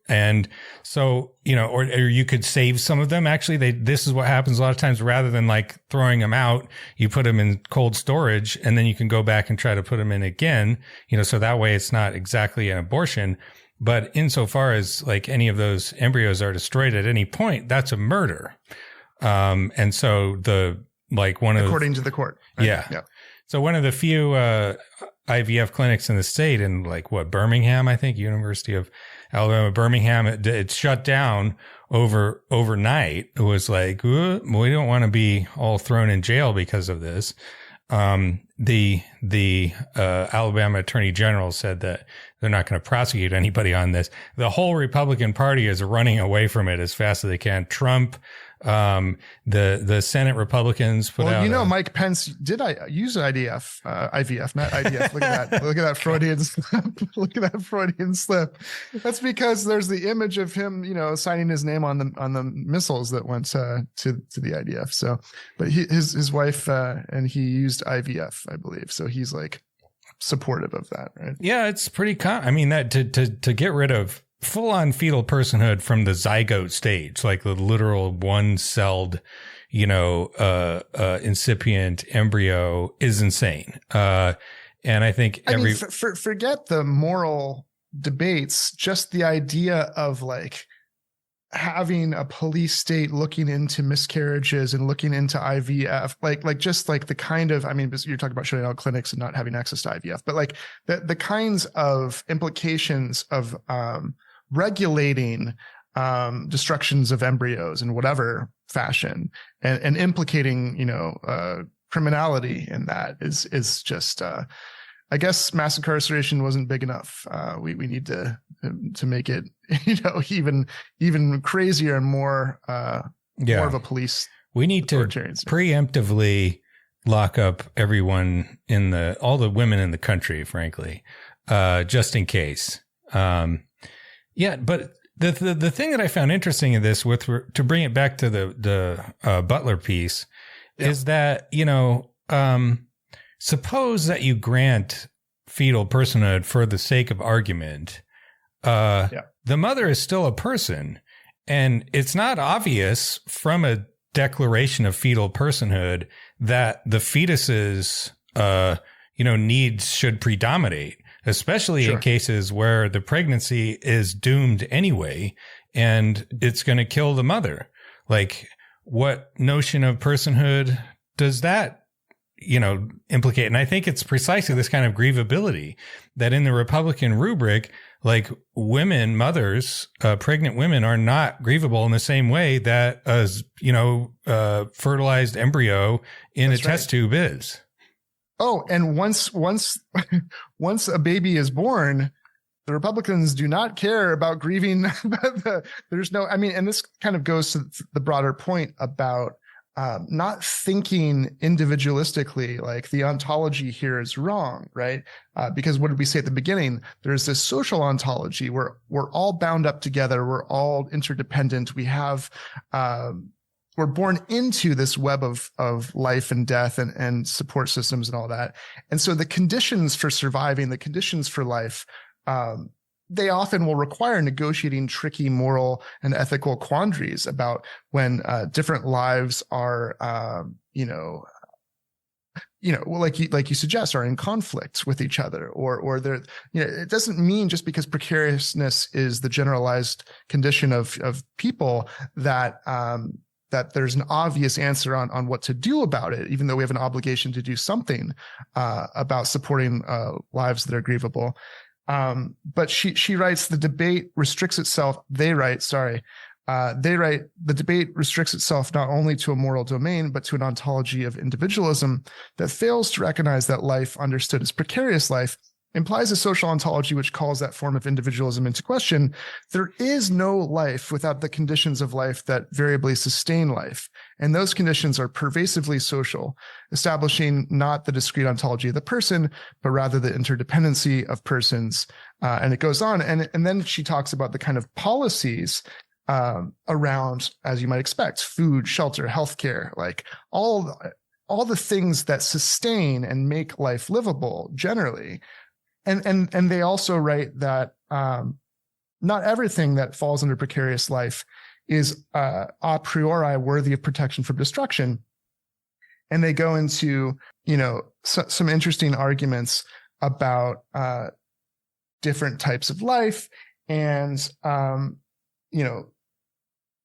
and so, or you could save some of them. Actually, this is what happens a lot of times. Rather than like throwing them out, you put them in cold storage and then you can go back and try to put them in again, so that way it's not exactly an abortion. But insofar as like any of those embryos are destroyed at any point, that's a murder. And so according to the court. Right? Yeah. So one of the few IVF clinics in the state, in Birmingham, I think, University of Alabama, Birmingham, it shut down overnight. It was like, we don't want to be all thrown in jail because of this. The Alabama Attorney General said that they're not going to prosecute anybody on this. The whole Republican Party is running away from it as fast as they can. Trump, the Senate Republicans put out. Mike Pence did use IVF, not IDF. Look at that. Look at that Freudian slip. Look at that Freudian slip. That's because there's the image of him, signing his name on the missiles that went to the IDF. So, but his wife and he used IVF, I believe. So he's like supportive of that, right? Yeah, it's pretty common. I mean, that to get rid of full-on fetal personhood from the zygote stage, like the literal one-celled, incipient embryo, is insane. And I think forget the moral debates, just the idea of like having a police state looking into miscarriages and looking into IVF, like just like the kind of, I mean, you're talking about shutting down clinics and not having access to IVF, but like the kinds of implications of regulating destructions of embryos in whatever fashion and implicating, criminality in that is just, I guess mass incarceration wasn't big enough. We need to make it, even crazier and more of a police. We need to preemptively lock up everyone all the women in the country, frankly, just in case. But the thing that I found interesting in this, to bring it back to the Butler piece, is that suppose that you grant fetal personhood for the sake of argument. The mother is still a person, and it's not obvious from a declaration of fetal personhood that the fetus's needs should predominate, especially in cases where the pregnancy is doomed anyway and it's going to kill the mother. Like, what notion of personhood does that implicate? And I think it's precisely this kind of grievability that in the Republican rubric, like mothers, pregnant women are not grievable in the same way that fertilized embryo in a test tube is. Oh, and once a baby is born, the Republicans do not care about grieving. And this kind of goes to the broader point about not thinking individualistically, like the ontology here is wrong, right? Because what did we say at the beginning? There's this social ontology where we're all bound up together. We're all interdependent. We have, we're born into this web of life and death and support systems and all that. And so the conditions for surviving, the conditions for life, they often will require negotiating tricky moral and ethical quandaries about when different lives are, like you suggest, are in conflict with each other, or they're, it doesn't mean just because precariousness is the generalized condition of people that there's an obvious answer on what to do about it, even though we have an obligation to do something about supporting lives that are grievable. But she writes, the debate restricts itself. They write, the debate restricts itself not only to a moral domain, but to an ontology of individualism that fails to recognize that life understood as precarious life implies a social ontology which calls that form of individualism into question. There is no life without the conditions of life that variably sustain life. And those conditions are pervasively social, establishing not the discrete ontology of the person, but rather the interdependency of persons. And it goes on. And then she talks about the kind of policies around, as you might expect, food, shelter, healthcare, like all the things that sustain and make life livable generally. And they also write that not everything that falls under precarious life is a priori worthy of protection from destruction. And they go into, some interesting arguments about different types of life and,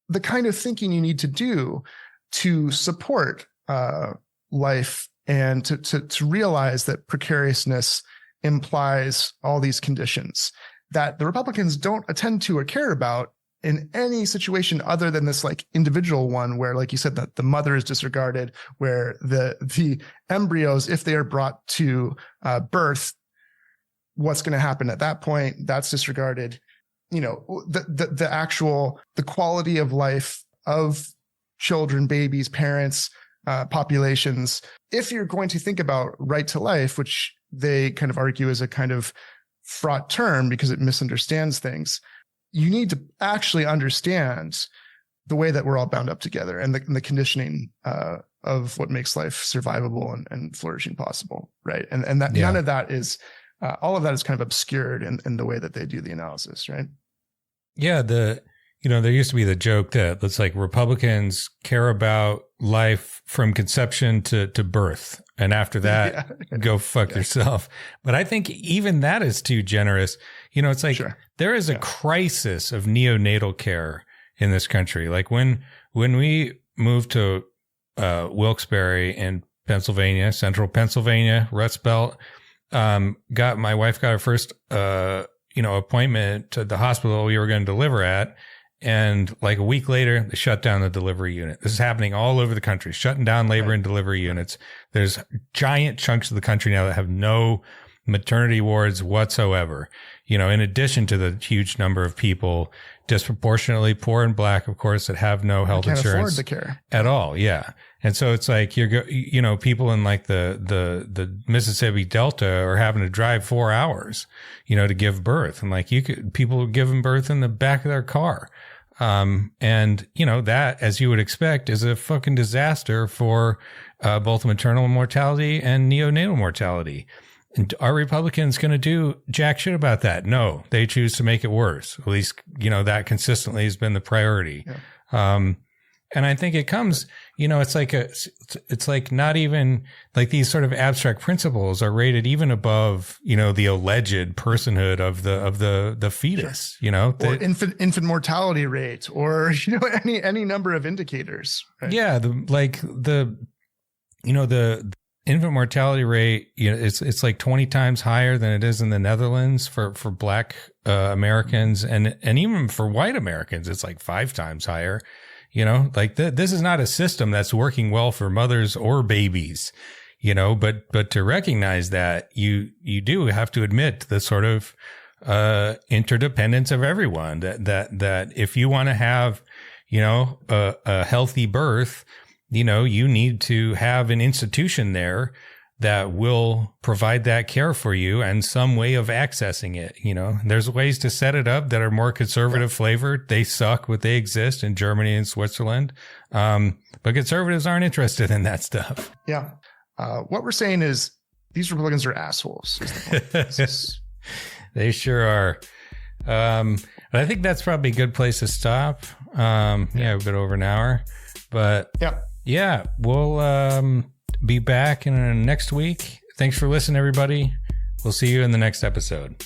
the kind of thinking you need to do to support life and to realize that precariousness implies all these conditions that the Republicans don't attend to or care about in any situation other than this like individual one where, like you said, that the mother is disregarded, where the embryos, if they are brought to birth, what's going to happen at that point, that's disregarded. The quality of life of children, babies, parents, populations. If you're going to think about right to life, which they kind of argue is a kind of fraught term because it misunderstands things, you need to actually understand the way that we're all bound up together and the conditioning of what makes life survivable and flourishing possible, right? And that none of that is, all of that is kind of obscured in the way that they do the analysis, right? Yeah, there used to be the joke that it's like Republicans care about life from conception to birth. And after that, go fuck yourself. But I think even that is too generous. It's like there is a crisis of neonatal care in this country. Like when we moved to Wilkes-Barre in Pennsylvania, central Pennsylvania, Rust Belt, my wife got her first appointment to the hospital we were going to deliver at. And like a week later, they shut down the delivery unit. This is happening all over the country, shutting down labor and delivery units. There's giant chunks of the country now that have no maternity wards whatsoever. In addition to the huge number of people disproportionately poor and Black, of course, that have no health insurance afford the care at all. Yeah. And so it's like people in like the Mississippi Delta are having to drive 4 hours, to give birth. And like people giving birth in the back of their car. That, as you would expect, is a fucking disaster for both maternal mortality and neonatal mortality. And are Republicans going to do jack shit about that? No, they choose to make it worse. At least, that consistently has been the priority. Yeah. And I think it comes, it's like not even like these sort of abstract principles are rated even above, the alleged personhood of the fetus, or infant mortality rate, or, any number of indicators. Right? Yeah. The infant mortality rate, it's like 20 times higher than it is in the Netherlands for Black Americans, and even for white Americans, it's like 5 times higher. This is not a system that's working well for mothers or babies, but to recognize that you do have to admit the sort of interdependence of everyone, that if you want to have, a healthy birth, you need to have an institution there that will provide that care for you and some way of accessing it. There's ways to set it up that are more conservative flavored. They suck, but they exist in Germany and Switzerland. But conservatives aren't interested in that stuff. Yeah. What we're saying is these Republicans are assholes. They sure are. But I think that's probably a good place to stop. A bit over an hour, but yeah, we'll, be back in next week. Thanks for listening, everybody. We'll see you in the next episode.